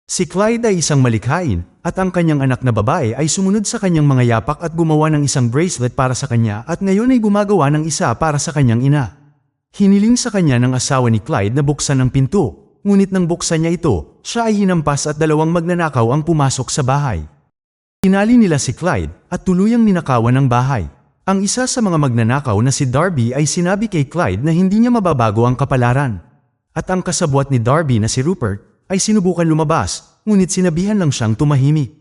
Si Clyde ay isang malikhain, at ang kanyang anak na babae ay sumunod sa kanyang mga yapak at gumawa ng isang bracelet para sa kanya at ngayon ay gumagawa ng isa para sa kanyang ina. Hiniling sa kanya ng asawa ni Clyde na buksan ang pinto, ngunit nang buksan niya ito, siya ay hinampas at dalawang magnanakaw ang pumasok sa bahay. Tinali nila si Clyde at tuluyang ninakawan ang bahay. Ang isa sa mga magnanakaw na si Darby ay sinabi kay Clyde na hindi niya mababago ang kapalaran. At ang kasabwat ni Darby na si Rupert ay sinubukan lumabas, ngunit sinabihan lang siyang tumahimik.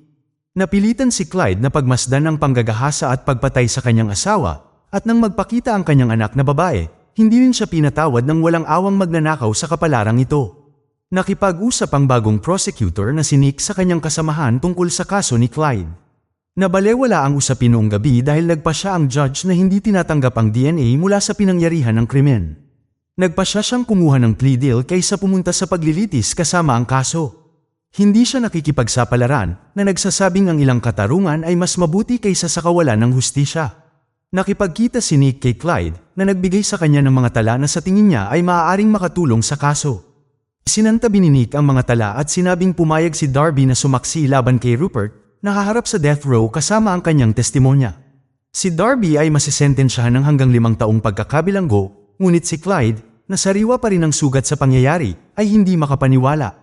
Napilitan si Clyde na pagmasdan ang panggagahasa at pagpatay sa kanyang asawa, at nang magpakita ang kanyang anak na babae, hindi rin siya pinatawad ng walang awang magnanakaw sa kapalarang ito. Nakipag-usap ang bagong prosecutor na si Nick sa kanyang kasamahan tungkol sa kaso ni Clyde. Nabalewala ang usapin noong gabi dahil nagpasya ang judge na hindi tinatanggap ang DNA mula sa pinangyarihan ng krimen. Nagpasya siyang kumuha ng plea deal kaysa pumunta sa paglilitis kasama ang kaso. Hindi siya nakikipagsapalaran na nagsasabing ang ilang katarungan ay mas mabuti kaysa sa kawalan ng hustisya. Nakipagkita si Nick kay Clyde na nagbigay sa kanya ng mga tala na sa tingin niya ay maaaring makatulong sa kaso. Sinantabi ni Nick ang mga tala at sinabing pumayag si Darby na sumaksi laban kay Rupert na haharap sa death row kasama ang kanyang testimonya. Si Darby ay masisentensyahan ng hanggang 5 taong pagkakabilanggo, ngunit si Clyde, na sariwa pa rin ang sugat sa pangyayari, ay hindi makapaniwala.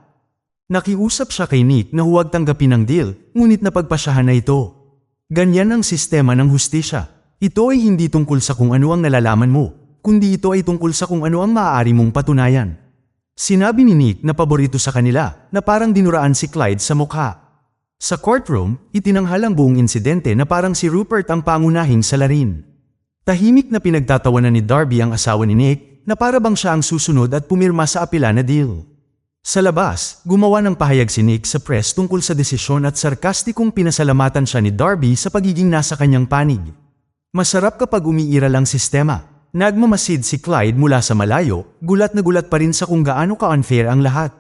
Nakiusap siya kay Nick na huwag tanggapin ang deal, ngunit napagpasyahan na ito. Ganyan ang sistema ng hustisya. Ito ay hindi tungkol sa kung ano ang nalalaman mo, kundi ito ay tungkol sa kung ano ang maaari mong patunayan. Sinabi ni Nick na paborito sa kanila na parang dinuraan si Clyde sa mukha. Sa courtroom, itinanghal ang buong insidente na parang si Rupert ang pangunahing salarin. Tahimik na pinagtatawanan ni Darby ang asawa ni Nick na para bang siya ang susunod at pumirma sa apela na deal. Sa labas, gumawa ng pahayag si Nick sa press tungkol sa desisyon at sarkastikong pinasalamatan siya ni Darby sa pagiging nasa kanyang panig. Masarap kapag umiiral ang sistema. Nagmamasid si Clyde mula sa malayo, gulat na gulat pa rin sa kung gaano ka-unfair ang lahat.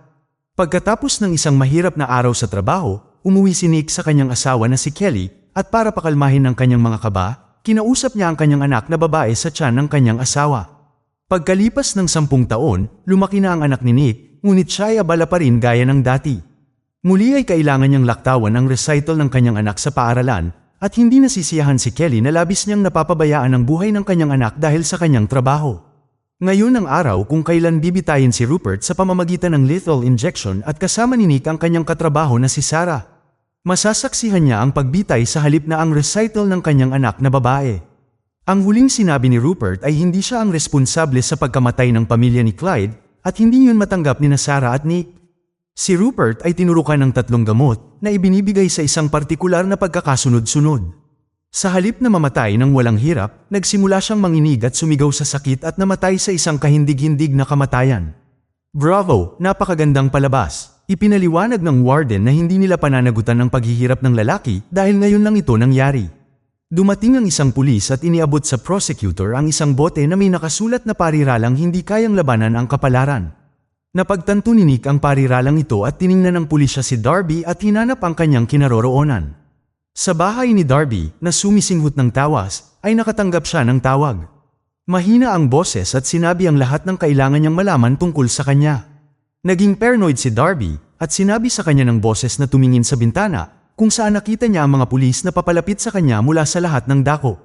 Pagkatapos ng isang mahirap na araw sa trabaho, umuwi si Nick sa kanyang asawa na si Kelly at para pakalmahin ang kanyang mga kaba, kinausap niya ang kanyang anak na babae sa tiyan ng kanyang asawa. Pagkalipas ng 10 taon, lumaki na ang anak ni Nick, ngunit siya ay abala pa rin gaya ng dati. Muli ay kailangan niyang laktawan ang recital ng kanyang anak sa paaralan, at hindi nasisiyahan si Kelly na labis niyang napapabayaan ang buhay ng kanyang anak dahil sa kanyang trabaho. Ngayon ang araw kung kailan bibitayin si Rupert sa pamamagitan ng lethal injection at kasama ni Nick ang kanyang katrabaho na si Sarah. Masasaksihan niya ang pagbitay sa halip na ang recital ng kanyang anak na babae. Ang huling sinabi ni Rupert ay hindi siya ang responsable sa pagkamatay ng pamilya ni Clyde at hindi yun matanggap ni Sarah at Nick. Si Rupert ay tinurukan ng 3 gamot na ibinibigay sa isang partikular na pagkakasunod-sunod. Sa halip na mamatay ng walang hirap, nagsimula siyang manginig at sumigaw sa sakit at namatay sa isang kahindig-hindig na kamatayan. Bravo, napakagandang palabas. Ipinaliwanag ng warden na hindi nila pananagutan ang paghihirap ng lalaki dahil ngayon lang ito nangyari. Dumating ang isang pulis at iniabot sa prosecutor ang isang bote na may nakasulat na pariralang hindi kayang labanan ang kapalaran. Napagtanto ni Nick ang pariralang ito at tiningnan ng pulisya si Darby at hinanap ang kanyang kinaroroonan. Sa bahay ni Darby, na sumisinghot ng tawas, ay nakatanggap siya ng tawag. Mahina ang boses at sinabi ang lahat ng kailangan niyang malaman tungkol sa kanya. Naging paranoid si Darby at sinabi sa kanya ng boses na tumingin sa bintana kung saan nakita niya ang mga pulis na papalapit sa kanya mula sa lahat ng dako.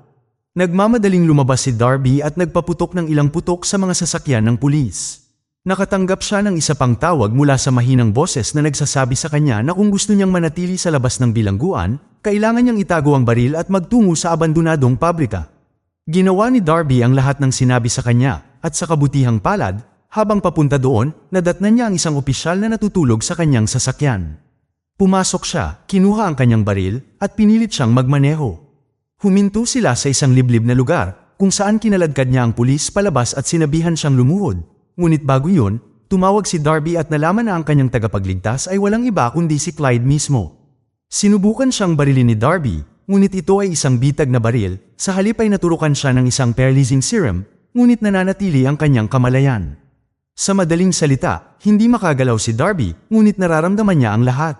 Nagmamadaling lumabas si Darby at nagpaputok ng ilang putok sa mga sasakyan ng pulis. Nakatanggap siya ng isa pang tawag mula sa mahinang boses na nagsasabi sa kanya na kung gusto niyang manatili sa labas ng bilangguan, kailangan niyang itago ang baril at magtungo sa abandonadong pabrika. Ginawa ni Darby ang lahat ng sinabi sa kanya at sa kabutihang palad, habang papunta doon, nadatnan niya ang isang opisyal na natutulog sa kanyang sasakyan. Pumasok siya, kinuha ang kanyang baril, at pinilit siyang magmaneho. Huminto sila sa isang liblib na lugar, kung saan kinaladkad niya ang pulis palabas at sinabihan siyang lumuhod. Ngunit bago yun, tumawag si Darby at nalaman na ang kanyang tagapagligtas ay walang iba kundi si Clyde mismo. Sinubukan siyang barilin ni Darby, ngunit ito ay isang bitag na baril, sa halip ay naturukan siya ng isang paralyzing serum, ngunit nananatili ang kanyang kamalayan. Sa madaling salita, hindi makagalaw si Darby, ngunit nararamdaman niya ang lahat.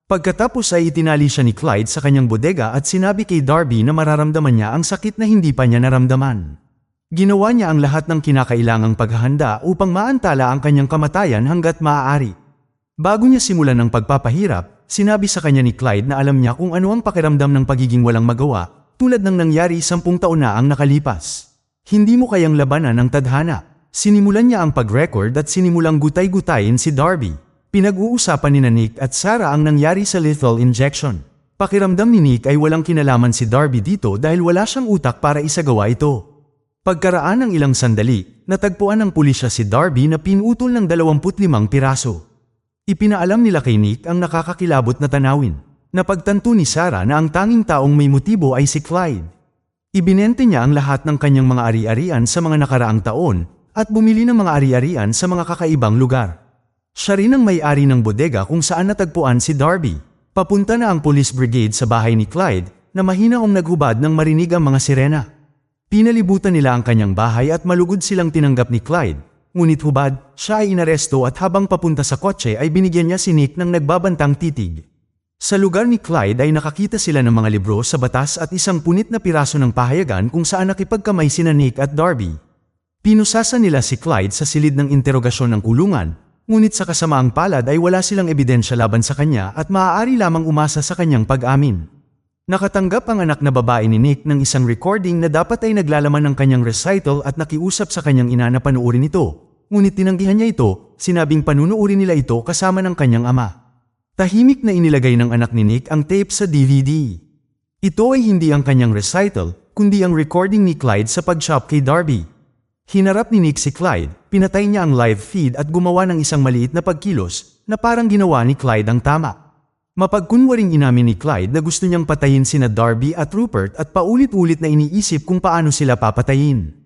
Pagkatapos ay itinali siya ni Clyde sa kanyang bodega at sinabi kay Darby na mararamdaman niya ang sakit na hindi pa niya naramdaman. Ginawa niya ang lahat ng kinakailangang paghahanda upang maantala ang kanyang kamatayan hanggat maaari. Bago niya simulan ang pagpapahirap, sinabi sa kanya ni Clyde na alam niya kung ano ang pakiramdam ng pagiging walang magawa, tulad ng nangyari 10 taon na ang nakalipas. Hindi mo kayang labanan ang tadhana. Sinimulan niya ang pag-record at sinimulang gutay-gutayin si Darby. Pinag-uusapan ni Nick at Sarah ang nangyari sa lethal injection. Pakiramdam ni Nick ay walang kinalaman si Darby dito dahil wala siyang utak para isagawa ito. Pagkaraan ng ilang sandali, natagpuan ng pulisya si Darby na pinutol ng 25 piraso. Ipinaalam nila kay Nick ang nakakakilabot na tanawin. Napagtanto ni Sarah na ang tanging taong may motibo ay si Clyde. Ibinente niya ang lahat ng kanyang mga ari-arian sa mga nakaraang taon at bumili ng mga ari-arian sa mga kakaibang lugar. Siya rin ang may-ari ng bodega kung saan natagpuan si Darby. Papunta na ang police brigade sa bahay ni Clyde na mahinaong naghubad nang marinig ang mga sirena. Pinalibutan nila ang kanyang bahay at malugod silang tinanggap ni Clyde. Ngunit hubad, siya ay inaresto at habang papunta sa kotse ay binigyan niya si Nick ng nagbabantang titig. Sa lugar ni Clyde ay nakakita sila ng mga libro sa batas at isang punit na piraso ng pahayagan kung saan nakipagkamay sina Nick at Darby. Pinusasa nila si Clyde sa silid ng interogasyon ng kulungan, ngunit sa kasamaang palad ay wala silang ebidensya laban sa kanya at maaari lamang umasa sa kanyang pag-amin. Nakatanggap ang anak na babae ni Nick ng isang recording na dapat ay naglalaman ng kanyang recital at nakiusap sa kanyang ina na panuorin ito. Ngunit tinanggihan niya ito, sinabing panunuorin nila ito kasama ng kanyang ama. Tahimik na inilagay ng anak ni Nick ang tape sa DVD. Ito ay hindi ang kanyang recital, kundi ang recording ni Clyde sa pag-shop kay Darby. Hinarap ni Nick si Clyde, pinatay niya ang live feed at gumawa ng isang maliit na pagkilos na parang ginawa ni Clyde ang tama. Mapagkunwaring inamin ni Clyde na gusto niyang patayin sina Darby at Rupert at paulit-ulit na iniisip kung paano sila papatayin.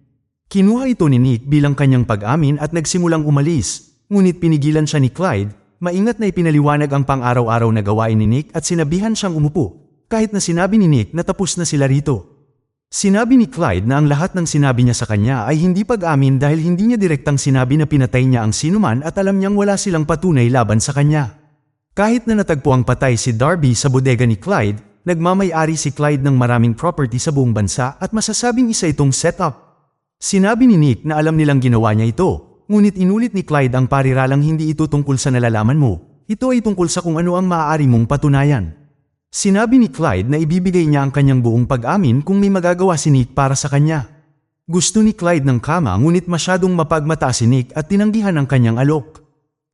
Kinuha ito ni Nick bilang kanyang pag-amin at nagsimulang umalis, ngunit pinigilan siya ni Clyde, maingat na ipinaliwanag ang pang-araw-araw na gawain ni Nick at sinabihan siyang umupo, kahit na sinabi ni Nick na tapos na sila rito. Sinabi ni Clyde na ang lahat ng sinabi niya sa kanya ay hindi pag-amin dahil hindi niya direktang sinabi na pinatay niya ang sinuman at alam niyang wala silang patunay laban sa kanya. Kahit na natagpuang patay si Darby sa bodega ni Clyde, nagmamay-ari si Clyde ng maraming property sa buong bansa at masasabing isa itong setup. Sinabi ni Nick na alam nilang ginawa niya ito, ngunit inulit ni Clyde ang pariralang hindi ito tungkol sa nalalaman mo, ito ay tungkol sa kung ano ang maaari mong patunayan. Sinabi ni Clyde na ibibigay niya ang kanyang buong pag-amin kung may magagawa si Nick para sa kanya. Gusto ni Clyde ng kama ngunit masyadong mapagmata si Nick at tinanggihan ang kanyang alok.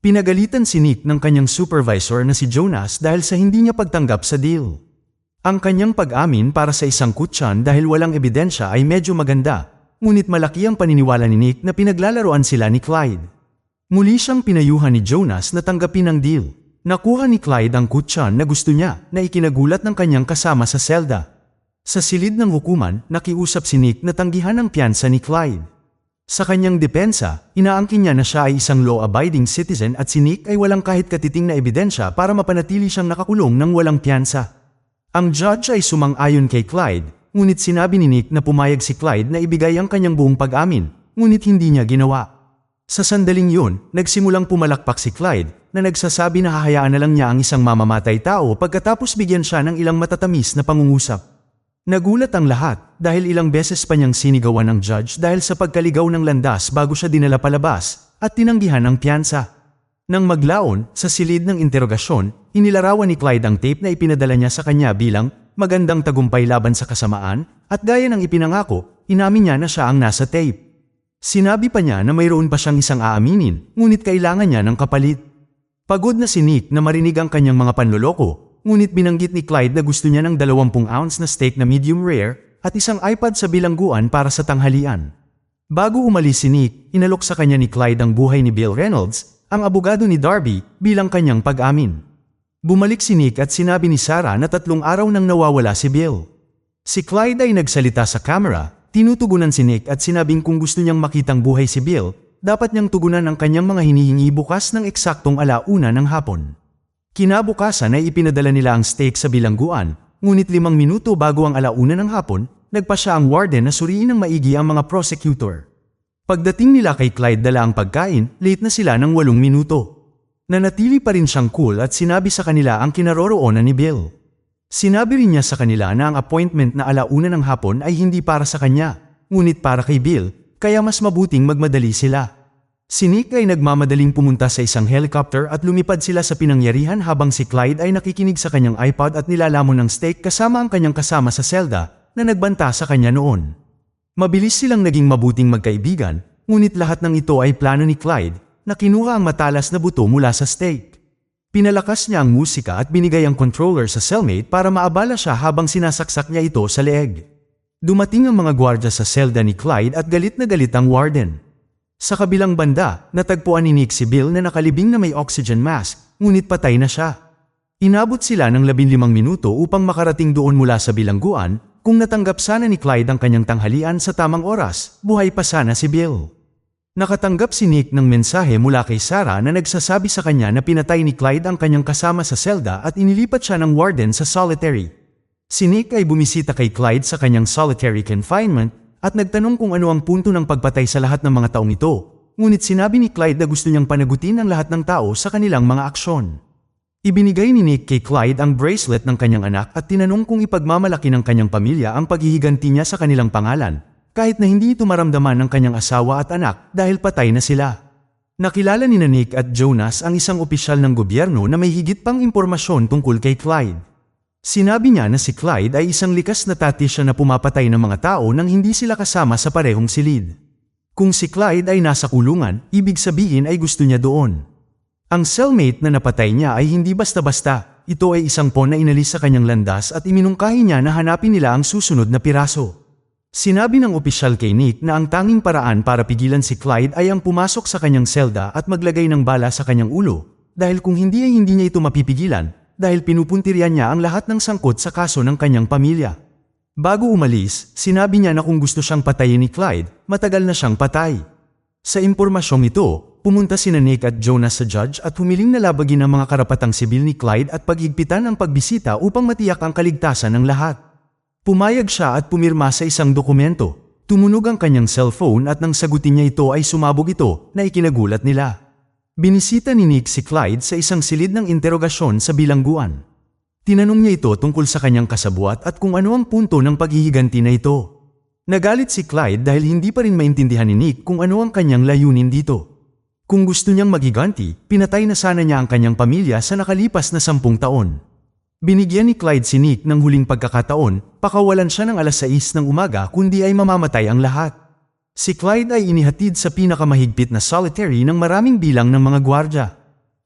Pinagalitan si Nick ng kanyang supervisor na si Jonas dahil sa hindi niya pagtanggap sa deal. Ang kanyang pag-amin para sa isang kutsan dahil walang ebidensya ay medyo maganda, ngunit malaki ang paniniwala ni Nick na pinaglalaroan sila ni Clyde. Muli siyang pinayuhan ni Jonas na tanggapin ang deal. Nakuha ni Clyde ang kutsan na gusto niya na ikinagulat ng kanyang kasama sa selda. Sa silid ng hukuman, nakiusap si Nick na tanggihan ang piyansa ni Clyde. Sa kanyang depensa, inaangkin niya na siya ay isang law-abiding citizen at si Nick ay walang kahit katiting na ebidensya para mapanatili siyang nakakulong ng walang piyansa. Ang judge ay sumang-ayon kay Clyde, ngunit sinabi ni Nick na pumayag si Clyde na ibigay ang kanyang buong pag-amin, ngunit hindi niya ginawa. Sa sandaling yun, nagsimulang pumalakpak si Clyde na nagsasabi na hahayaan na lang niya ang isang mamamatay tao pagkatapos bigyan siya ng ilang matatamis na pangungusap. Nagulat ang lahat dahil ilang beses pa niyang sinigawan ng judge dahil sa pagkaligaw ng landas bago siya dinala palabas at tinanggihan ang piyansa. Nang maglaon, sa silid ng interogasyon, inilarawan ni Clyde ang tape na ipinadala niya sa kanya bilang magandang tagumpay laban sa kasamaan at gaya ng ipinangako, inamin niya na siya ang nasa tape. Sinabi pa niya na mayroon pa siyang isang aaminin, ngunit kailangan niya ng kapalit. Pagod na si Nick na marinig ang kanyang mga panloloko, ngunit binanggit ni Clyde na gusto niya ng 20 ounce na steak na medium rare at isang iPad sa bilangguan para sa tanghalian. Bago umalis si Nick, inalok sa kanya ni Clyde ang buhay ni Bill Reynolds, ang abogado ni Darby, bilang kanyang pag-amin. Bumalik si Nick at sinabi ni Sarah na 3 araw nang nawawala si Bill. Si Clyde ay nagsalita sa camera, tinutugunan si Nick at sinabing kung gusto niyang makitang buhay si Bill, dapat niyang tugunan ang kanyang mga hinihingi bukas ng eksaktong 1:00 ng hapon. Kinabukasan ay ipinadala nila ang steak sa bilangguan, ngunit 5 minuto bago ang 1:00 ng hapon, nagpa siya ang warden na suriin ng maigi ang mga prosecutor. Pagdating nila kay Clyde dala ang pagkain, late na sila ng 8 minuto. Nanatili pa rin siyang cool at sinabi sa kanila ang kinaroroonan ni Bill. Sinabi rin niya sa kanila na ang appointment na 1:00 ng hapon ay hindi para sa kanya, ngunit para kay Bill, kaya mas mabuting magmadali sila. Si Nick ay nagmamadaling pumunta sa isang helicopter at lumipad sila sa pinangyarihan habang si Clyde ay nakikinig sa kanyang iPod at nilalamon ng steak kasama ang kanyang kasama sa selda na nagbanta sa kanya noon. Mabilis silang naging mabuting magkaibigan, ngunit lahat ng ito ay plano ni Clyde na kinuha ang matalas na buto mula sa steak. Pinalakas niya ang musika at binigay ang controller sa cellmate para maabala siya habang sinasaksak niya ito sa leeg. Dumating ang mga gwardya sa selda ni Clyde at galit na galit ang warden. Sa kabilang banda, natagpuan ni Nick si Bill na nakalibing na may oxygen mask, ngunit patay na siya. Inabot sila ng 15 minuto upang makarating doon mula sa bilangguan. Kung natanggap sana ni Clyde ang kanyang tanghalian sa tamang oras, buhay pa sana si Bill. Nakatanggap si Nick ng mensahe mula kay Sarah na nagsasabi sa kanya na pinatay ni Clyde ang kanyang kasama sa selda at inilipat siya ng warden sa solitary. Si Nick ay bumisita kay Clyde sa kanyang solitary confinement at nagtanong kung ano ang punto ng pagpatay sa lahat ng mga taong ito, ngunit sinabi ni Clyde na gusto niyang panagutin ang lahat ng tao sa kanilang mga aksyon. Ibinigay ni Nick kay Clyde ang bracelet ng kanyang anak at tinanong kung ipagmamalaki ng kanyang pamilya ang paghihiganti niya sa kanilang pangalan, kahit na hindi ito maramdaman ng kanyang asawa at anak dahil patay na sila. Nakilala ni Nick at Jonas ang isang opisyal ng gobyerno na may higit pang impormasyon tungkol kay Clyde. Sinabi niya na si Clyde ay isang likas na tatisya na pumapatay ng mga tao nang hindi sila kasama sa parehong silid. Kung si Clyde ay nasa kulungan, ibig sabihin ay gusto niya doon. Ang cellmate na napatay niya ay hindi basta-basta, ito ay isang pawn na inalis sa kanyang landas at iminungkahi niya na hanapin nila ang susunod na piraso. Sinabi ng opisyal kay Nick na ang tanging paraan para pigilan si Clyde ay ang pumasok sa kanyang selda at maglagay ng bala sa kanyang ulo, dahil kung hindi ay hindi niya ito mapipigilan, dahil pinupuntirian niya ang lahat ng sangkot sa kaso ng kanyang pamilya. Bago umalis, sinabi niya na kung gusto siyang patayin ni Clyde, matagal na siyang patay. Sa impormasyong ito, pumunta sina Nick at Jonas sa judge at humiling na labagin ang mga karapatang sibil ni Clyde at paghigpitan ang pagbisita upang matiyak ang kaligtasan ng lahat. Pumayag siya at pumirma sa isang dokumento. Tumunog ang kanyang cellphone at nang sagutin niya ito ay sumabog ito na ikinagulat nila. Binisita ni Nick si Clyde sa isang silid ng interogasyon sa bilangguan. Tinanong niya ito tungkol sa kanyang kasabwat at kung ano ang punto ng paghihiganti na ito. Nagalit si Clyde dahil hindi pa rin maintindihan ni Nick kung ano ang kanyang layunin dito. Kung gusto niyang maghiganti, pinatay na sana niya ang kanyang pamilya sa nakalipas na 10 taon. Binigyan ni Clyde si Nick ng huling pagkakataon, pakawalan siya ng 6:00 ng umaga kundi ay mamamatay ang lahat. Si Clyde ay inihatid sa pinakamahigpit na solitary ng maraming bilang ng mga gwardya.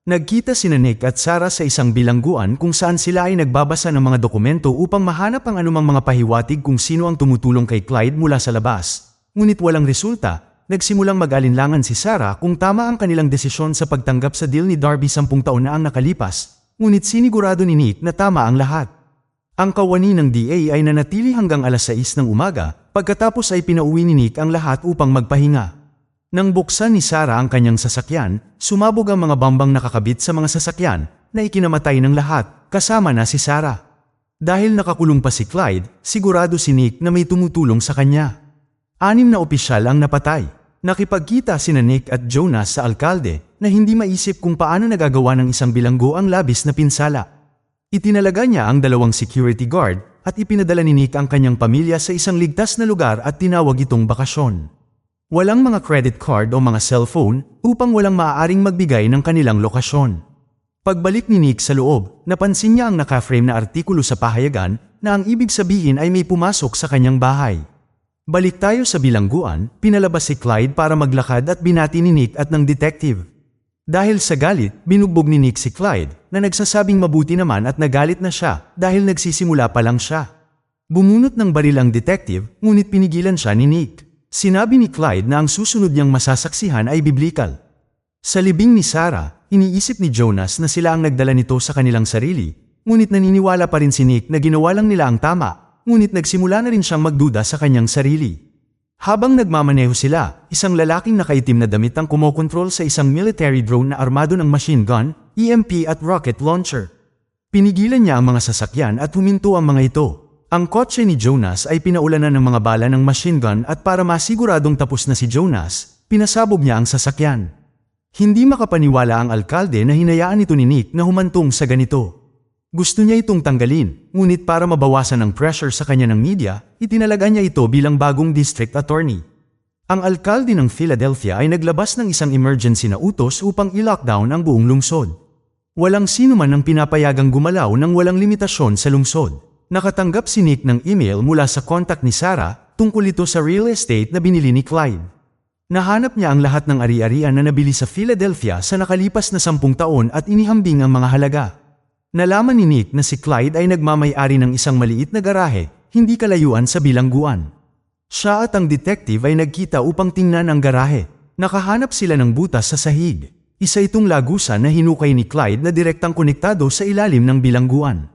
Nagkita sina Nick at Sarah sa isang bilangguan kung saan sila ay nagbabasa ng mga dokumento upang mahanap ang anumang mga pahiwatig kung sino ang tumutulong kay Clyde mula sa labas. Ngunit walang resulta, nagsimulang mag-alinlangan si Sarah kung tama ang kanilang desisyon sa pagtanggap sa deal ni Darby 10 taon na ang nakalipas, ngunit sinigurado ni Nick na tama ang lahat. Ang kawani ng DA ay nanatili hanggang 6:00 ng umaga, pagkatapos ay pinauwi ni Nick ang lahat upang magpahinga. Nang buksan ni Sarah ang kanyang sasakyan, sumabog ang mga bambang nakakabit sa mga sasakyan na ikinamatay ng lahat, kasama na si Sarah. Dahil nakakulong pa si Clyde, sigurado si Nick na may tumutulong sa kanya. 6 na opisyal ang napatay. Nakipagkita sina Nick at Jonas sa alkalde na hindi maisip kung paano nagagawa ng isang bilanggo ang labis na pinsala. Itinalaga niya ang 2 security guard at ipinadala ni Nick ang kanyang pamilya sa isang ligtas na lugar at tinawag itong bakasyon. Walang mga credit card o mga cellphone upang walang maaaring magbigay ng kanilang lokasyon. Pagbalik ni Nick sa loob, napansin niya ang naka-frame na artikulo sa pahayagan na ang ibig sabihin ay may pumasok sa kanyang bahay. Balik tayo sa bilangguan, pinalabas si Clyde para maglakad at binati ni Nick at ng detective. Dahil sa galit, binugbog ni Nick si Clyde na nagsasabing mabuti naman at nagalit na siya dahil nagsisimula pa lang siya. Bumunot ng baril ang detective, ngunit pinigilan siya ni Nick. Sinabi ni Clyde na ang susunod niyang masasaksihan ay biblikal. Sa libing ni Sarah, iniisip ni Jonas na sila ang nagdala nito sa kanilang sarili, ngunit naniniwala pa rin si Nick na ginawa lang nila ang tama, ngunit nagsimula na rin siyang magduda sa kanyang sarili. Habang nagmamaneho sila, isang lalaking nakaitim na damit ang kumokontrol sa isang military drone na armado ng machine gun, EMP at rocket launcher. Pinigilan niya ang mga sasakyan at huminto ang mga ito. Ang kotse ni Jonas ay pinaulanan ng mga bala ng machine gun at para masiguradong tapos na si Jonas, pinasabog niya ang sasakyan. Hindi makapaniwala ang alkalde na hinayaan ito ni Nick na humantong sa ganito. Gusto niya itong tanggalin, ngunit para mabawasan ang pressure sa kanya ng media, itinalaga niya ito bilang bagong district attorney. Ang alkalde ng Philadelphia ay naglabas ng isang emergency na utos upang i-lockdown ang buong lungsod. Walang sino man ang pinapayagang gumalaw ng walang limitasyon sa lungsod. Nakatanggap si Nick ng email mula sa contact ni Sarah tungkol ito sa real estate na binili ni Clyde. Nahanap niya ang lahat ng ari-arian na nabili sa Philadelphia sa nakalipas na 10 taon at inihambing ang mga halaga. Nalaman ni Nick na si Clyde ay nagmamay-ari ng isang maliit na garahe, hindi kalayuan sa bilangguan. Siya at ang detective ay nagkita upang tingnan ang garahe. Nakahanap sila ng butas sa sahig. Isa itong lagusan na hinukay ni Clyde na direktang konektado sa ilalim ng bilangguan.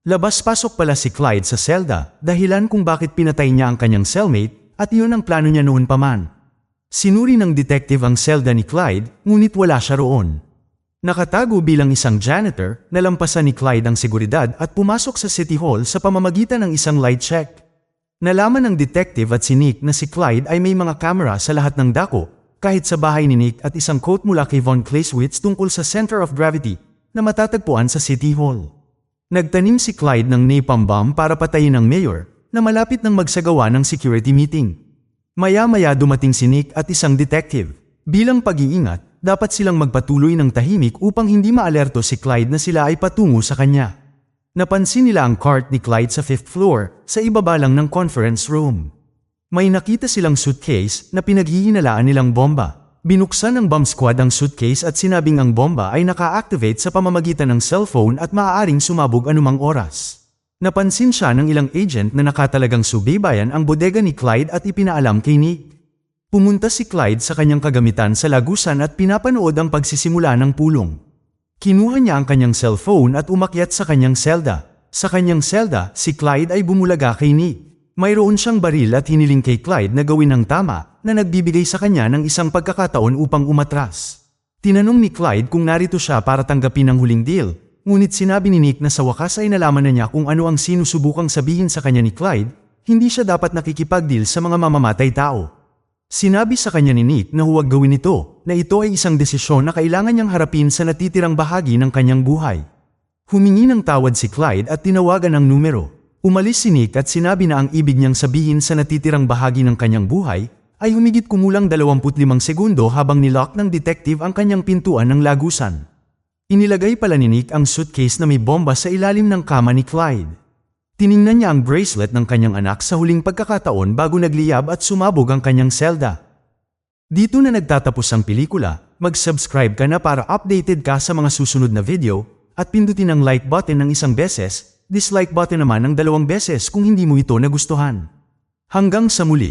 Labas-pasok pala si Clyde sa selda, dahilan kung bakit pinatay niya ang kanyang cellmate, at iyon ang plano niya noon pa man. Sinuri ng detective ang selda ni Clyde, ngunit wala siya roon. Nakatago bilang isang janitor, nalampasan ni Clyde ang seguridad at pumasok sa City Hall sa pamamagitan ng isang light check. Nalaman ng detective at si Nick na si Clyde ay may mga kamera sa lahat ng dako, kahit sa bahay ni Nick at isang quote mula kay Von Clausewitz tungkol sa Center of Gravity na matatagpuan sa City Hall. Nagtanim si Clyde ng napalm bomb para patayin ang mayor na malapit nang magsagawa ng security meeting. Maya-maya dumating si Nick at isang detective. Bilang pag-iingat, dapat silang magpatuloy ng tahimik upang hindi maalerto si Clyde na sila ay patungo sa kanya. Napansin nila ang cart ni Clyde sa 5th floor, sa ibaba lang ng conference room. May nakita silang suitcase na pinaghihinalaan nilang bomba. Binuksan ng bomb squad ang suitcase at sinabing ang bomba ay naka-activate sa pamamagitan ng cellphone at maaaring sumabog anumang oras. Napansin siya ng ilang agent na nakatalagang subaybayan ang bodega ni Clyde at ipinaalam kay Nick. Pumunta si Clyde sa kanyang kagamitan sa lagusan at pinapanood ang pagsisimula ng pulong. Kinuha niya ang kanyang cellphone at umakyat sa kanyang selda. Sa kanyang selda, si Clyde ay bumulaga kay Nick. Mayroon siyang baril at hiniling kay Clyde na gawin ang tama na nagbibigay sa kanya ng isang pagkakataon upang umatras. Tinanong ni Clyde kung narito siya para tanggapin ang huling deal, ngunit sinabi ni Nick na sa wakas ay nalaman na niya kung ano ang sinusubukang sabihin sa kanya ni Clyde, hindi siya dapat nakikipag-deal sa mga mamamatay tao. Sinabi sa kanya ni Nick na huwag gawin ito, na ito ay isang desisyon na kailangan niyang harapin sa natitirang bahagi ng kanyang buhay. Humingi ng tawad si Clyde at tinawagan ang numero. Umalis si Nick at sinabi na ang ibig niyang sabihin sa natitirang bahagi ng kanyang buhay ay humigit kumulang 25 segundo habang nilock ng detective ang kanyang pintuan ng lagusan. Inilagay pala ni Nick ang suitcase na may bomba sa ilalim ng kama ni Clyde. Tiningnan niya ang bracelet ng kanyang anak sa huling pagkakataon bago nagliyab at sumabog ang kanyang selda. Dito na nagtatapos ang pelikula, mag-subscribe ka na para updated ka sa mga susunod na video, at pindutin ang like button ng 1 beses, dislike button naman ng 2 beses kung hindi mo ito nagustuhan. Hanggang sa muli!